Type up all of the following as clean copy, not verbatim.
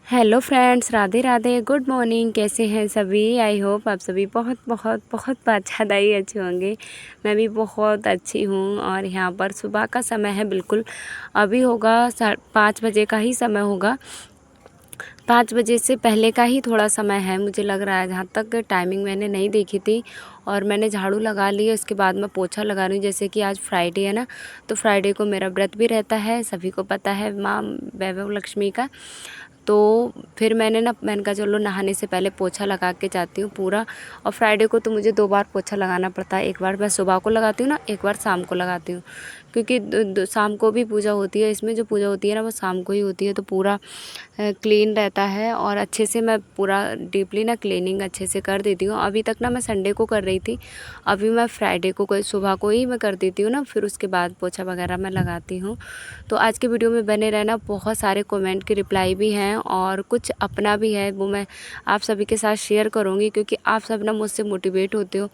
Hello friends, Radhe Radhe, good morning. कैसे हैं सभी? आई होप आप सभी बहुत बहुत बहुत ज़्यादा ही अच्छे होंगे। मैं भी बहुत अच्छी हूँ। और यहाँ पर सुबह का समय है, बिल्कुल अभी होगा 5 बजे का ही समय होगा। 5 बजे से पहले का ही थोड़ा समय है मुझे लग रहा है, जहाँ तक टाइमिंग मैंने नहीं देखी थी। और मैंने झाड़ू लगा ली है, उसके बाद मैं पोछा लगा रही हूँ। जैसे कि आज फ्राइडे है ना, तो फ्राइडे को मेरा व्रत भी रहता है, सभी को पता है, माँ वैभव लक्ष्मी का। तो फिर मैंने कहा चलो नहाने से पहले पोछा लगा के जाती हूँ पूरा। और फ्राइडे को तो मुझे 2 बार पोछा लगाना पड़ता है, एक बार मैं सुबह को लगाती हूँ ना, एक बार शाम को लगाती हूँ, क्योंकि शाम को भी पूजा होती है। इसमें जो पूजा होती है ना, वो शाम को ही होती है, तो पूरा क्लीन रहता है और अच्छे से मैं पूरा डीपली ना क्लीनिंग अच्छे से कर देती हूँ। अभी तक ना मैं संडे को कर रही थी, अभी मैं फ्राइडे को कोई सुबह को ही मैं कर देती हूँ ना, फिर उसके बाद पोछा वगैरह मैं लगाती हूँ। तो आज के वीडियो में बने रहना, बहुत सारे कमेंट के रिप्लाई भी हैं और कुछ अपना भी है, वो मैं आप सभी के साथ शेयर करूँगी, क्योंकि आप सब ना मुझसे मोटिवेट होते हो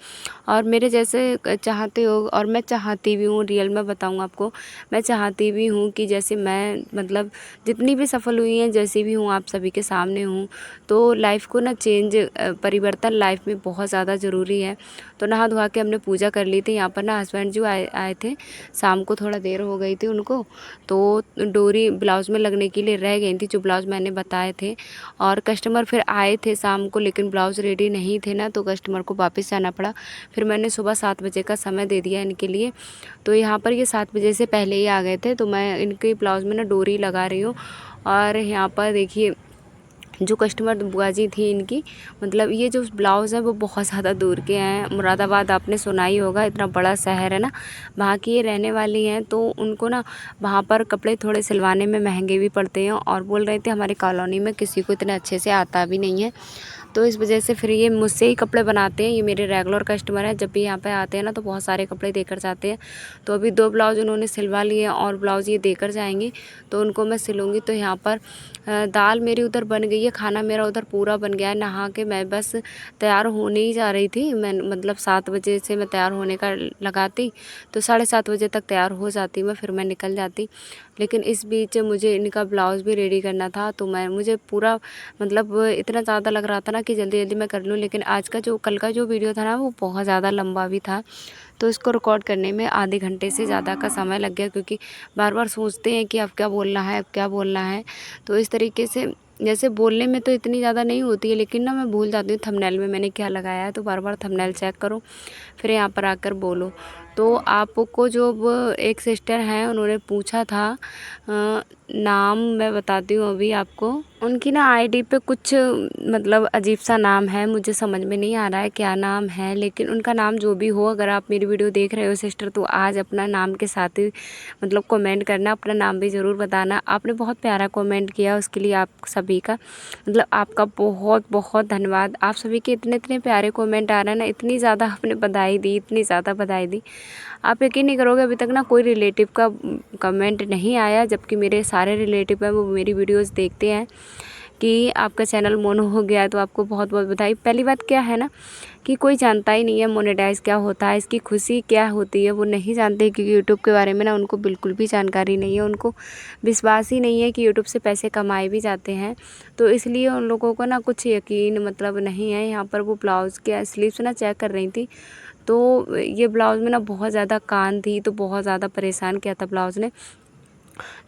और मेरे जैसे चाहते हो। और मैं चाहती भी हूँ, रियल में बताऊँ आपको, मैं चाहती भी हूँ कि जैसे मैं मतलब जितनी भी सफल हुई हैं, जैसी भी हूँ, आप सभी के सामने हूँ। तो लाइफ को ना परिवर्तन लाइफ में बहुत ज़्यादा ज़रूरी है। तो नहा धोवा के हमने पूजा कर ली थी। यहाँ पर ना हस्बैंड जो आए थे, शाम को थोड़ा देर हो गई थी उनको, तो डोरी ब्लाउज़ में लगने के लिए रह गई थी, जो ब्लाउज़ मैंने बताए थे। और कस्टमर फिर आए थे शाम को, लेकिन ब्लाउज़ रेडी नहीं थे ना, तो कस्टमर को वापस जाना पड़ा। फिर मैंने सुबह 7 बजे का समय दे दिया इनके लिए। तो यहाँ पर ये 7 बजे से पहले ही आ गए थे, तो मैं इनके ब्लाउज़ में ना डोरी लगा रही हूँ। और यहाँ पर देखिए, जो कस्टमर बुआ जी थी इनकी, मतलब ये जो ब्लाउज़ है वो बहुत ज़्यादा दूर के हैं। मुरादाबाद आपने सुना ही होगा, इतना बड़ा शहर है ना, वहाँ की ये रहने वाली हैं। तो उनको ना वहाँ पर कपड़े थोड़े सिलवाने में महंगे भी पड़ते हैं, और बोल रहे थे हमारी कॉलोनी में किसी को इतने अच्छे से आता भी नहीं है। तो इस वजह से फिर ये मुझसे ही कपड़े बनाते हैं। ये मेरे रेगुलर कस्टमर हैं, जब भी यहाँ पे आते हैं ना, तो बहुत सारे कपड़े देकर जाते हैं। तो अभी 2 ब्लाउज़ उन्होंने सिलवा लिए हैं और ब्लाउज़ ये देकर जाएंगे, तो उनको मैं सिलूँगी। तो यहाँ पर दाल मेरी उधर बन गई है, खाना मेरा उधर पूरा बन गया है। नहा के मैं बस तैयार होने ही जा रही थी। मैं मतलब 7 बजे से मैं तैयार होने का लगाती, तो 7:30 बजे तक तैयार हो जाती मैं, फिर मैं निकल जाती। लेकिन इस बीच मुझे इनका ब्लाउज़ भी रेडी करना था, तो मुझे पूरा मतलब इतना ज़्यादा लग रहा था ना कि जल्दी जल्दी मैं कर लूँ। लेकिन कल का जो वीडियो था ना, वो बहुत ज़्यादा लंबा भी था, तो इसको रिकॉर्ड करने में आधे घंटे से ज़्यादा का समय लग गया, क्योंकि बार बार सोचते हैं कि अब क्या बोलना है, अब क्या बोलना है। तो इस तरीके से जैसे बोलने में तो इतनी ज़्यादा नहीं होती है, लेकिन ना मैं भूल जाती हूँ थंबनेल में मैंने क्या लगाया है, तो बार बार थंबनेल चेक करो, फिर यहाँ पर आकर बोलो। तो आपको जो एक सिस्टर हैं, उन्होंने पूछा था नाम मैं बताती हूँ अभी आपको। उनकी ना आईडी पे कुछ मतलब अजीब सा नाम है, मुझे समझ में नहीं आ रहा है क्या नाम है, लेकिन उनका नाम जो भी हो, अगर आप मेरी वीडियो देख रहे हो सिस्टर, तो आज अपना नाम के साथ ही मतलब कमेंट करना, अपना नाम भी ज़रूर बताना। आपने बहुत प्यारा कमेंट किया, उसके लिए आप सभी का मतलब आपका बहुत बहुत धन्यवाद। आप सभी के इतने इतने प्यारे कमेंट आ रहे हैं ना, इतनी ज़्यादा आपने बधाई दी, इतनी ज़्यादा बधाई दी, आप यकीन नहीं करोगे, अभी तक ना कोई रिलेटिव का कमेंट नहीं आया, जबकि मेरे सारे रिलेटिव हैं वो मेरी वीडियोस देखते हैं कि आपका चैनल मोनो हो गया, तो आपको बहुत बहुत बधाई। पहली बात क्या है ना, कि कोई जानता ही नहीं है मोनेटाइज क्या होता है, इसकी खुशी क्या होती है, वो नहीं जानते, क्योंकि यूट्यूब के बारे में ना उनको बिल्कुल भी जानकारी नहीं है, उनको विश्वास ही नहीं है कि यूट्यूब से पैसे कमाए भी जाते हैं। तो इसलिए उन लोगों को ना कुछ यकीन मतलब नहीं है। यहाँ पर वो ब्लाउज़ के स्लीव्स ना चेक कर रही थी, तो ये ब्लाउज़ में ना बहुत ज़्यादा कान थी, तो बहुत ज़्यादा परेशान किया था ब्लाउज़ ने।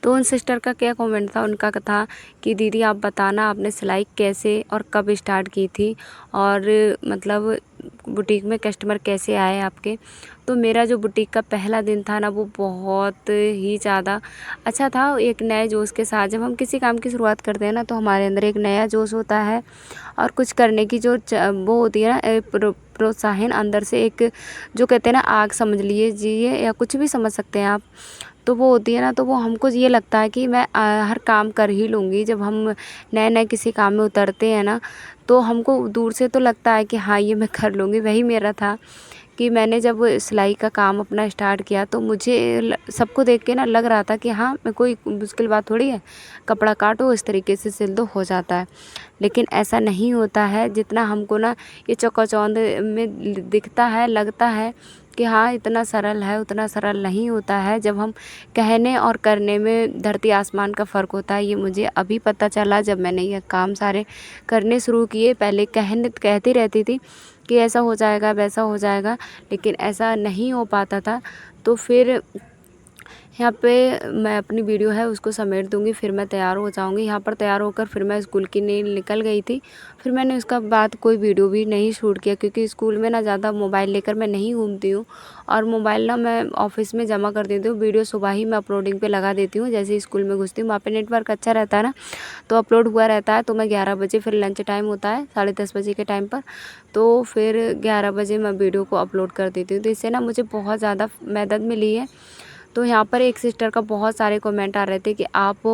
तो उन सिस्टर का क्या कमेंट था, उनका था कि दीदी आप बताना आपने सिलाई कैसे और कब स्टार्ट की थी, और मतलब बुटीक में कस्टमर कैसे आए आपके। तो मेरा जो बुटीक का पहला दिन था ना, वो बहुत ही ज़्यादा अच्छा था। एक नए जोश के साथ जब हम किसी काम की शुरुआत करते हैं ना, तो हमारे अंदर एक नया जोश होता है, और कुछ करने की जो वो होती है ना, प्रोत्साहन अंदर से एक, जो कहते हैं ना आग समझ लीजिए, या कुछ भी समझ सकते हैं आप, तो वो होती है ना, तो वो हमको ये लगता है कि मैं हर काम कर ही लूँगी। जब हम नए नए किसी काम में उतरते हैं ना, तो हमको दूर से तो लगता है कि हाँ ये मैं कर लूँगी। वही मेरा था कि मैंने जब सिलाई का काम अपना स्टार्ट किया, तो मुझे सबको देख के ना लग रहा था कि हाँ मैं कोई मुश्किल बात थोड़ी है, कपड़ा काटो इस तरीके से सिल दो, हो जाता है। लेकिन ऐसा नहीं होता है जितना हमको ना ये चकाचौंध में दिखता है, लगता है कि हाँ इतना सरल है, उतना सरल नहीं होता है। जब हम कहने और करने में धरती आसमान का फ़र्क होता है, ये मुझे अभी पता चला जब मैंने ये काम सारे करने शुरू किए। पहले कहती रहती थी कि ऐसा हो जाएगा, वैसा हो जाएगा, लेकिन ऐसा नहीं हो पाता था। तो फिर यहाँ पे मैं अपनी वीडियो है उसको समेट दूँगी, फिर मैं तैयार हो जाऊँगी। यहाँ पर तैयार होकर फिर मैं स्कूल के लिए निकल गई थी। फिर मैंने उसका बाद कोई वीडियो भी नहीं शूट किया, क्योंकि स्कूल में ना ज़्यादा मोबाइल लेकर मैं नहीं घूमती हूँ, और मोबाइल ना मैं ऑफ़िस में जमा कर देती हूँ। वीडियो सुबह ही मैं अपलोडिंग पे लगा देती हूँ। जैसे ही स्कूल में घुसती हूँ, वहाँ पे नेटवर्क अच्छा रहता है ना, तो अपलोड हुआ रहता है। तो मैं 11 बजे, फिर लंच टाइम होता है 10:30 बजे के टाइम पर, तो फिर 11 बजे मैं वीडियो को अपलोड कर देती हूँ। तो इससे ना मुझे बहुत ज़्यादा मदद मिली है। तो यहाँ पर एक सिस्टर का बहुत सारे कमेंट आ रहे थे कि आप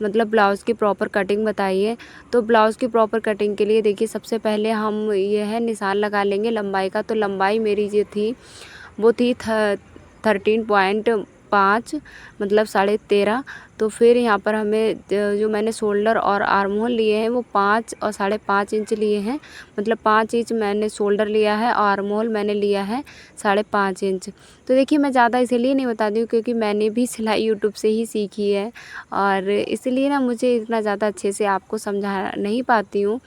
मतलब ब्लाउज़ की प्रॉपर कटिंग बताइए। तो ब्लाउज़ की प्रॉपर कटिंग के लिए देखिए, सबसे पहले हम ये है निशान लगा लेंगे लंबाई का। तो लंबाई मेरी जो थी वो थी 13.5, मतलब 13.5। तो फिर यहाँ पर हमें जो मैंने शोल्डर और आर्म होल लिए हैं वो 5 और 5.5 इंच लिए हैं। मतलब 5 इंच मैंने शोल्डर लिया है और आर्म होल मैंने लिया है 5.5 इंच। तो देखिए, मैं ज़्यादा इसीलिए नहीं बताती हूँ क्योंकि मैंने भी सिलाई यूट्यूब से ही सीखी है, और इसलिए ना मुझे इतना ज़्यादा अच्छे से आपको समझा नहीं पाती हूँ।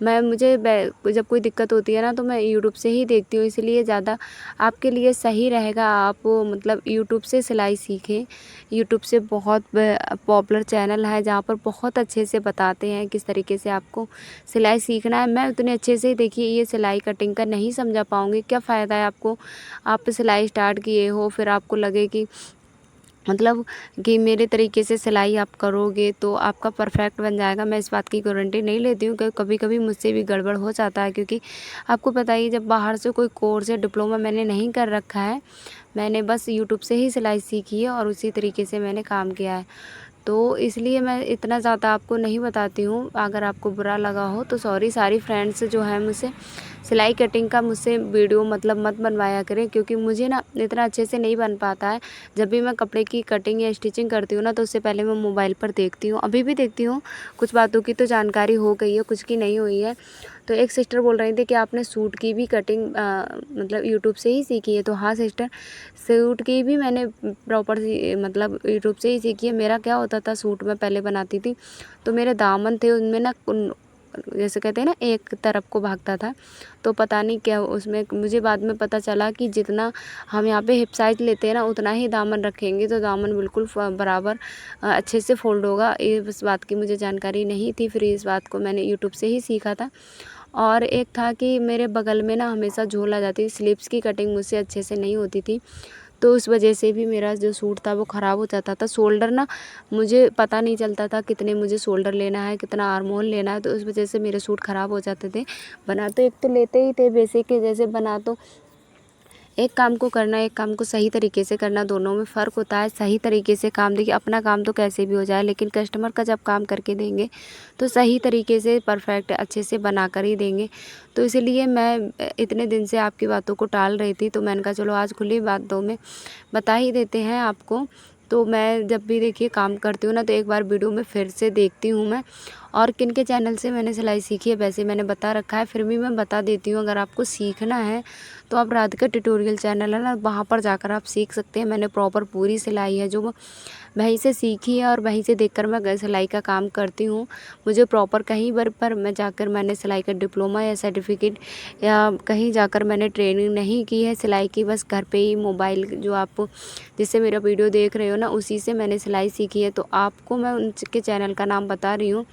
मुझे जब कोई दिक्कत होती है ना, तो मैं यूट्यूब से ही देखती हूँ, इसलिए ज़्यादा आपके लिए सही रहेगा आप मतलब यूट्यूब से सिलाई सीखें। यूट्यूब से बहुत पॉपुलर चैनल है जहाँ पर बहुत अच्छे से बताते हैं किस तरीके से आपको सिलाई सीखना है। मैं उतने अच्छे से देखिए ये सिलाई कटिंग का नहीं समझा पाऊँगी। क्या फ़ायदा है आपको, आप सिलाई स्टार्ट किए हो, फिर आपको लगे कि मतलब कि मेरे तरीके से सिलाई आप करोगे तो आपका परफेक्ट बन जाएगा। मैं इस बात की गारंटी नहीं लेती हूँ, क्योंकि कभी-कभी मुझसे भी गड़बड़ हो जाता है, क्योंकि आपको पता ही, जब बाहर से कोई कोर्स या डिप्लोमा मैंने नहीं कर रखा है, मैंने बस यूट्यूब से ही सिलाई सीखी है और उसी तरीके से मैंने काम किया है। तो इसलिए मैं इतना ज़्यादा आपको नहीं बताती हूँ। अगर आपको बुरा लगा हो तो सॉरी। सारी फ्रेंड्स जो हैं मुझसे सिलाई कटिंग का मुझसे वीडियो मतलब मत बनवाया करें, क्योंकि मुझे ना इतना अच्छे से नहीं बन पाता है। जब भी मैं कपड़े की कटिंग या स्टिचिंग करती हूँ ना, तो उससे पहले मैं मोबाइल पर देखती हूँ, अभी भी देखती हूँ। कुछ बातों की तो जानकारी हो गई है, कुछ की नहीं हुई है। तो एक सिस्टर बोल रही थी कि आपने सूट की भी कटिंग मतलब यूट्यूब से ही सीखी है। तो हाँ सिस्टर, सूट की भी मैंने प्रॉपर मतलब यूट्यूब से ही सीखी है। मेरा क्या होता था, सूट मैं पहले बनाती थी तो मेरे दामन थे उनमें ना जैसे कहते हैं ना, एक तरफ को भागता था। तो पता नहीं क्या उसमें, मुझे बाद में पता चला कि जितना हम यहाँ पे हिप साइज लेते हैं ना, उतना ही दामन रखेंगे तो दामन बिल्कुल बराबर अच्छे से फोल्ड होगा। ये इस बात की मुझे जानकारी नहीं थी, फिर इस बात को मैंने यूट्यूब से ही सीखा था। और एक था कि मेरे बगल में ना हमेशा झोल आ जाती थी, स्लीव्स की कटिंग मुझसे अच्छे से नहीं होती थी, तो उस वजह से भी मेरा जो सूट था वो ख़राब हो जाता था। शोल्डर ना मुझे पता नहीं चलता था कितने मुझे शोल्डर लेना है, कितना आर्म होल लेना है, तो उस वजह से मेरे सूट ख़राब हो जाते थे। बना तो एक तो लेते ही थे बेसिक के, जैसे बना तो एक काम को करना, एक काम को सही तरीके से करना, दोनों में फ़र्क होता है। सही तरीके से काम, देखिए अपना काम तो कैसे भी हो जाए, लेकिन कस्टमर का जब काम करके देंगे तो सही तरीके से परफेक्ट अच्छे से बना कर ही देंगे। तो इसीलिए मैं इतने दिन से आपकी बातों को टाल रही थी, तो मैंने कहा चलो आज खुली बातों में बता ही देते हैं आपको। तो मैं जब भी देखिए काम करती हूँ ना, तो एक बार वीडियो में फिर से देखती हूँ मैं, और किन के चैनल से मैंने सिलाई सीखी है वैसे मैंने बता रखा है, फिर भी मैं बता देती हूँ। अगर आपको सीखना है तो आप राधिका ट्यूटोरियल चैनल है ना, वहाँ पर जाकर आप सीख सकते हैं। मैंने प्रॉपर पूरी सिलाई है जो वहीं से सीखी है, और वहीं से देखकर मैं सिलाई का काम करती हूँ। मुझे प्रॉपर कहीं पर मैं जाकर मैंने सिलाई का डिप्लोमा या सर्टिफिकेट या कहीं जाकर मैंने ट्रेनिंग नहीं की है सिलाई की। बस घर पे ही मोबाइल जो आप जिससे मेरा वीडियो देख रहे हो ना, उसी से मैंने सिलाई सीखी है। तो आपको मैं उनके चैनल का नाम बता रही हूँ।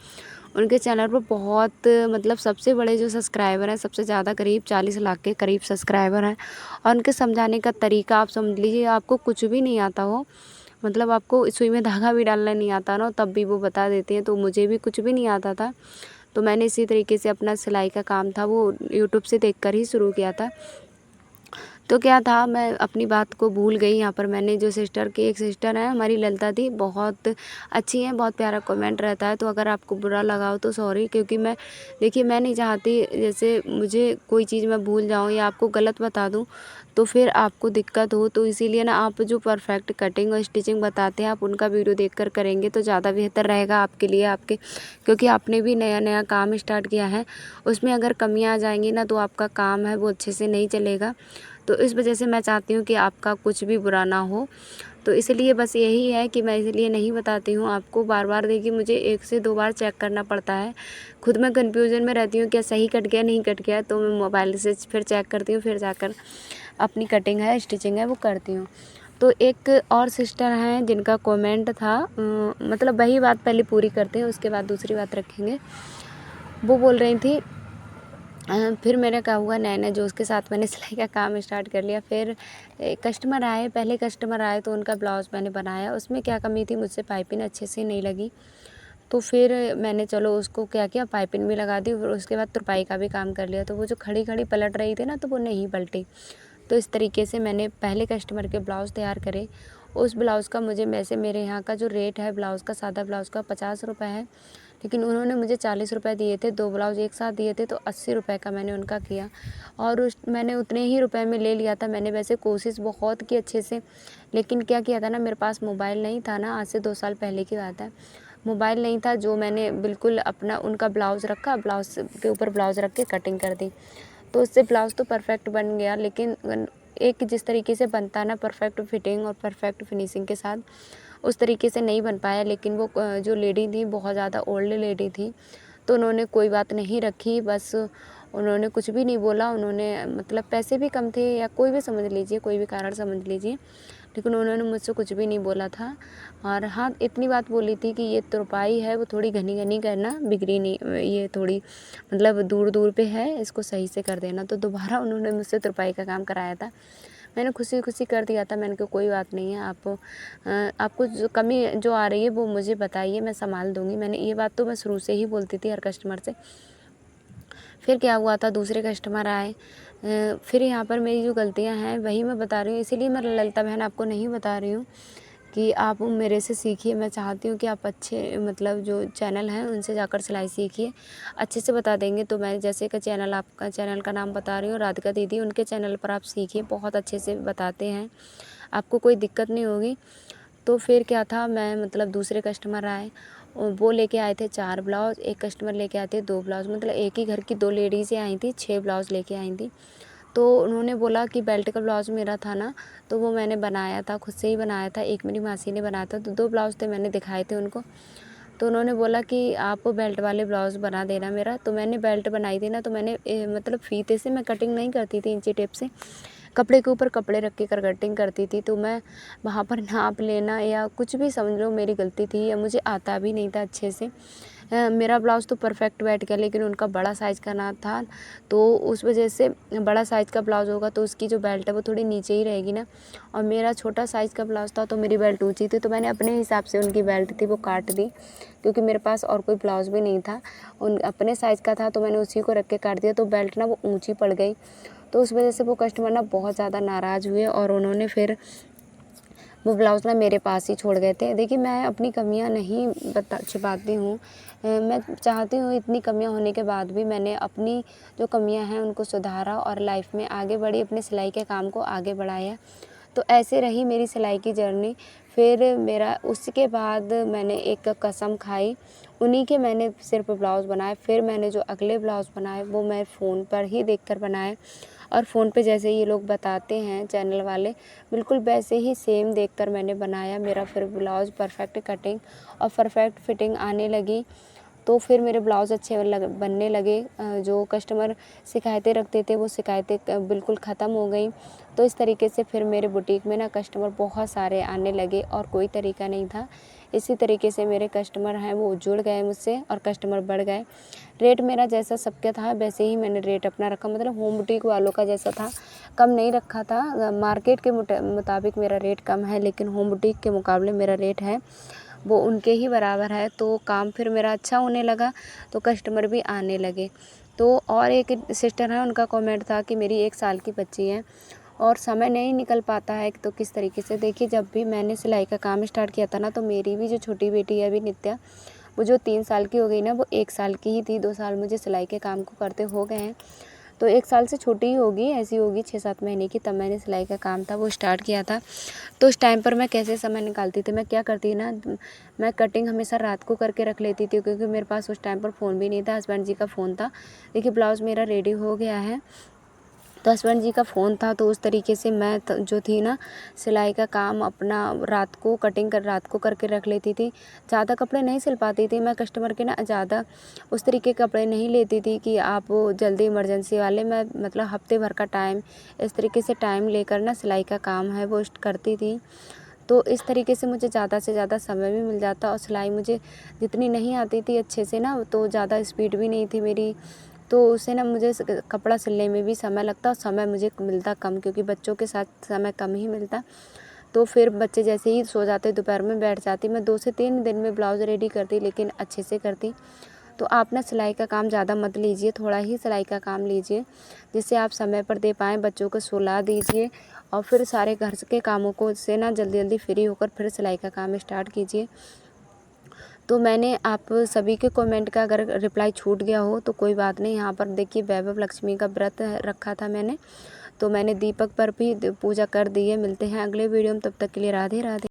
उनके चैनल पर बहुत मतलब सबसे बड़े जो सब्सक्राइबर हैं, सबसे ज़्यादा करीब 40 लाख के करीब सब्सक्राइबर हैं। और उनके समझाने का तरीका आप समझ लीजिए, आपको कुछ भी नहीं आता हो, मतलब आपको सुई में धागा भी डालना नहीं आता ना, तब भी वो बता देते हैं। तो मुझे भी कुछ भी नहीं आता था, तो मैंने इसी तरीके से अपना सिलाई का काम था वो यूट्यूब से देखकर ही शुरू किया था। तो क्या था, मैं अपनी बात को भूल गई। यहाँ पर मैंने जो सिस्टर की एक सिस्टर है हमारी ललिता दी, बहुत अच्छी हैं, बहुत प्यारा कमेंट रहता है। तो अगर आपको बुरा लगा हो तो सॉरी, क्योंकि मैं देखिए मैं नहीं चाहती जैसे मुझे कोई चीज़ मैं भूल जाऊँ या आपको गलत बता दूँ तो फिर आपको दिक्कत हो। तो इसीलिए ना आप जो परफेक्ट कटिंग और स्टिचिंग बताते हैं आप उनका वीडियो देखकर करेंगे तो ज़्यादा बेहतर रहेगा आपके लिए, आपके क्योंकि आपने भी नया नया काम स्टार्ट किया है। उसमें अगर कमियाँ आ जाएंगी ना तो आपका काम है वो अच्छे से नहीं चलेगा। तो इस वजह से मैं चाहती हूँ कि आपका कुछ भी बुरा ना हो। तो इसलिए बस यही है कि मैं इसलिए नहीं बताती हूँ आपको बार-बार। देखिए मुझे 1 से 2 बार चेक करना पड़ता है। खुद मैं कन्फ्यूज़न में रहती हूँ क्या सही कट गया नहीं कट गया, तो मैं मोबाइल से फिर चेक करती हूँ, फिर जाकर अपनी कटिंग है स्टिचिंग है वो करती हूँ। तो एक और सिस्टर हैं जिनका कमेंट था, मतलब वही बात पहले पूरी करते हैं उसके बाद दूसरी बात रखेंगे। वो बोल रही थी फिर मेरा क्या हुआ, नए-नए जोश के साथ मैंने सिलाई का काम स्टार्ट कर लिया। फिर कस्टमर आए, पहले कस्टमर आए तो उनका ब्लाउज़ मैंने बनाया। उसमें क्या कमी थी, मुझसे पाइपिंग अच्छे से नहीं लगी। तो फिर मैंने चलो उसको क्या किया, पाइपिंग भी लगा दी, फिर उसके बाद तुरपाई का भी काम कर लिया। तो वो जो खड़ी-खड़ी पलट रही थी ना, तो वो नहीं पलटी। तो इस तरीके से मैंने पहले कस्टमर के ब्लाउज़ तैयार करे। उस ब्लाउज़ का मुझे वैसे मेरे यहाँ का जो रेट है ब्लाउज़ का, सादा ब्लाउज़ का 50 रुपये है, लेकिन उन्होंने मुझे 40 रुपये दिए थे। 2 ब्लाउज़ एक साथ दिए थे तो 80 रुपये का मैंने उनका किया और मैंने उतने ही रुपए में ले लिया था। मैंने वैसे कोशिश बहुत की अच्छे से, लेकिन क्या किया था ना, मेरे पास मोबाइल नहीं था ना, आज से 2 साल पहले की बात है। मोबाइल नहीं था, जो मैंने बिल्कुल अपना उनका ब्लाउज़ रखा, ब्लाउज़ के ऊपर ब्लाउज़ रख के कटिंग कर दी। तो उससे ब्लाउज़ तो परफ़ेक्ट बन गया, लेकिन एक जिस तरीके से बनता है ना परफ़ेक्ट फिटिंग और परफ़ेक्ट फिनिशिंग के साथ, उस तरीके से नहीं बन पाया। लेकिन वो जो लेडी थी बहुत ज़्यादा ओल्ड लेडी थी, तो उन्होंने कोई बात नहीं रखी, बस उन्होंने कुछ भी नहीं बोला। उन्होंने मतलब पैसे भी कम थे या कोई भी समझ लीजिए, कोई भी कारण समझ लीजिए, लेकिन उन्होंने मुझसे कुछ भी नहीं बोला था। और हाँ, इतनी बात बोली थी कि ये तुरपाई है वो थोड़ी घनी-घनी करना, बिगड़ी नहीं, ये थोड़ी मतलब दूर-दूर पे है, इसको सही से कर देना। तो दोबारा उन्होंने मुझसे तुरपाई का काम कराया था। मैंने खुशी-खुशी कर दिया था। मैंने कहा कोई बात नहीं है, आपको जो कमी जो आ रही है वो मुझे बताइए, मैं सँभाल दूँगी। मैंने ये बात तो मैं शुरू से ही बोलती थी हर कस्टमर से। फिर क्या हुआ था, दूसरे कस्टमर आए। फिर यहाँ पर मेरी जो गलतियाँ हैं वही मैं बता रही हूँ, इसीलिए मैं ललिता बहन आपको नहीं बता रही हूँ कि आप मेरे से सीखिए। मैं चाहती हूँ कि आप अच्छे मतलब जो चैनल हैं उनसे जाकर सिलाई सीखिए, अच्छे से बता देंगे। तो मैं जैसे का चैनल, आपका चैनल का नाम बता रही हूँ राधिका दीदी, उनके चैनल पर आप सीखिए, बहुत अच्छे से बताते हैं, आपको कोई दिक्कत नहीं होगी। तो फिर क्या था, मैं मतलब दूसरे कस्टमर आए, वो लेके आए थे 4 ब्लाउज़, एक कस्टमर लेके आए थे 2 ब्लाउज़, मतलब एक ही घर की 2 लेडीज़ें आई थी, 6 ब्लाउज़ लेके आई थी। तो उन्होंने बोला कि बेल्ट का ब्लाउज़ मेरा था ना, तो वो मैंने बनाया था, खुद से ही बनाया था, एक मेरी मासी ने बनाया था। तो 2 ब्लाउज़ थे, मैंने दिखाए थे उनको। तो उन्होंने बोला कि आप बेल्ट वाले ब्लाउज़ बना देना मेरा। तो मैंने बेल्ट बनाई थी ना, तो मैंने मतलब फ़ीते से मैं कटिंग नहीं करती थी, इंची टेप से, कपड़े के ऊपर कपड़े रख के कटिंग करती थी। तो मैं वहाँ पर नाप लेना या कुछ भी समझ लो मेरी गलती थी, या मुझे आता भी नहीं था अच्छे से। मेरा ब्लाउज़ तो परफ़ेक्ट बैठ गया, लेकिन उनका बड़ा साइज़ का ना था, तो उस वजह से बड़ा साइज़ का ब्लाउज़ होगा तो उसकी जो बेल्ट है वो थोड़ी नीचे ही रहेगी ना, और मेरा छोटा साइज़ का ब्लाउज़ था तो मेरी बेल्ट ऊँची थी। तो मैंने अपने हिसाब से उनकी बेल्ट थी वो काट दी, क्योंकि मेरे पास और कोई ब्लाउज़ भी नहीं था, उन अपने साइज़ का था, तो मैंने उसी को रख के काट दिया। तो बेल्ट ना वो ऊँची पड़ गई, तो उस वजह से वो कस्टमर ना बहुत ज़्यादा नाराज़ हुए और उन्होंने फिर वो ब्लाउज़ ना मेरे पास ही छोड़ गए थे। देखिए मैं अपनी कमियाँ नहीं छिपाती हूँ, मैं चाहती हूँ इतनी कमियाँ होने के बाद भी मैंने अपनी जो कमियाँ हैं उनको सुधारा और लाइफ़ में आगे बढ़ी, अपने सिलाई के काम को आगे बढ़ाया। तो ऐसे रही मेरी सिलाई की जर्नी। फिर मेरा उसके बाद मैंने एक कसम खाई, उन्हीं के मैंने सिर्फ़ ब्लाउज़ बनाए। फिर मैंने जो अगले ब्लाउज़ बनाए वो मैं फ़ोन पर ही देखकर बनाए, और फ़ोन पे जैसे ये लोग बताते हैं चैनल वाले, बिल्कुल वैसे ही सेम देखकर मैंने बनाया। मेरा फिर ब्लाउज़ परफ़ेक्ट कटिंग और परफ़ेक्ट फिटिंग आने लगी। तो फिर मेरे ब्लाउज़ अच्छे बनने लगे। जो कस्टमर शिकायतें रखते थे वो शिकायतें बिल्कुल ख़त्म हो गई। तो इस तरीके से फिर मेरे बुटीक में ना कस्टमर बहुत सारे आने लगे और कोई तरीका नहीं था। इसी तरीके से मेरे कस्टमर हैं वो जुड़ गए मुझसे और कस्टमर बढ़ गए। रेट मेरा जैसा सबका था वैसे ही मैंने रेट अपना रखा, मतलब होम बुटीक वालों का जैसा था, कम नहीं रखा था। मार्केट के मुताबिक मेरा रेट कम है, लेकिन होम बुटीक के मुकाबले मेरा रेट है वो उनके ही बराबर है। तो काम फिर मेरा अच्छा होने लगा, तो कस्टमर भी आने लगे। तो और एक सिस्टर है, उनका कमेंट था कि मेरी 1 साल की बच्ची है और समय नहीं निकल पाता है, तो किस तरीके से। देखिए जब भी मैंने सिलाई का काम स्टार्ट किया था ना, तो मेरी भी जो छोटी बेटी है अभी नित्या, वो जो 3 साल की हो गई ना, वो 1 साल की ही थी। 2 साल मुझे सिलाई के काम को करते हो गए हैं, तो 1 साल से छोटी ही होगी, ऐसी होगी 6-7 महीने की, तब मैंने सिलाई का काम था वो स्टार्ट किया था। तो उस टाइम पर मैं कैसे समय निकालती थी, मैं क्या करती ना, मैं कटिंग हमेशा रात को करके रख लेती थी, क्योंकि मेरे पास उस टाइम पर फ़ोन भी नहीं था, हस्बैंड जी का फ़ोन था। देखिए ब्लाउज़ मेरा रेडी हो गया है, तो हस्बैंड जी का फ़ोन था, तो उस तरीके से मैं जो थी ना सिलाई का काम अपना रात को रात को करके रख लेती थी। ज़्यादा कपड़े नहीं सिल पाती थी मैं, कस्टमर के ना ज़्यादा उस तरीके के कपड़े नहीं लेती थी कि आप वो जल्दी इमरजेंसी वाले। मैं मतलब हफ्ते भर का टाइम इस तरीके से टाइम लेकर ना सिलाई का काम है वो करती थी। तो इस तरीके से मुझे ज़्यादा से ज़्यादा समय भी मिल जाता और सिलाई मुझे जितनी नहीं आती थी अच्छे से ना, तो ज़्यादा स्पीड भी नहीं थी मेरी, तो उससे ना मुझे कपड़ा सिलने में भी समय लगता और समय मुझे मिलता कम, क्योंकि बच्चों के साथ समय कम ही मिलता। तो फिर बच्चे जैसे ही सो जाते दोपहर में बैठ जाती, मैं 2 से 3 दिन में ब्लाउज़ रेडी करती, लेकिन अच्छे से करती। तो आप ना सिलाई का काम ज़्यादा मत लीजिए, थोड़ा ही सिलाई का काम लीजिए, जिससे आप समय पर दे पाएँ। बच्चों को सुला दीजिए और फिर सारे घर के कामों को से ना जल्दी-जल्दी फ्री होकर फिर सिलाई का काम स्टार्ट कीजिए। तो मैंने आप सभी के कमेंट का अगर रिप्लाई छूट गया हो तो कोई बात नहीं। यहाँ पर देखिए वैभव लक्ष्मी का व्रत रखा था मैंने, तो मैंने दीपक पर भी पूजा कर दी है। मिलते हैं अगले वीडियो में, तब तक के लिए राधे राधे।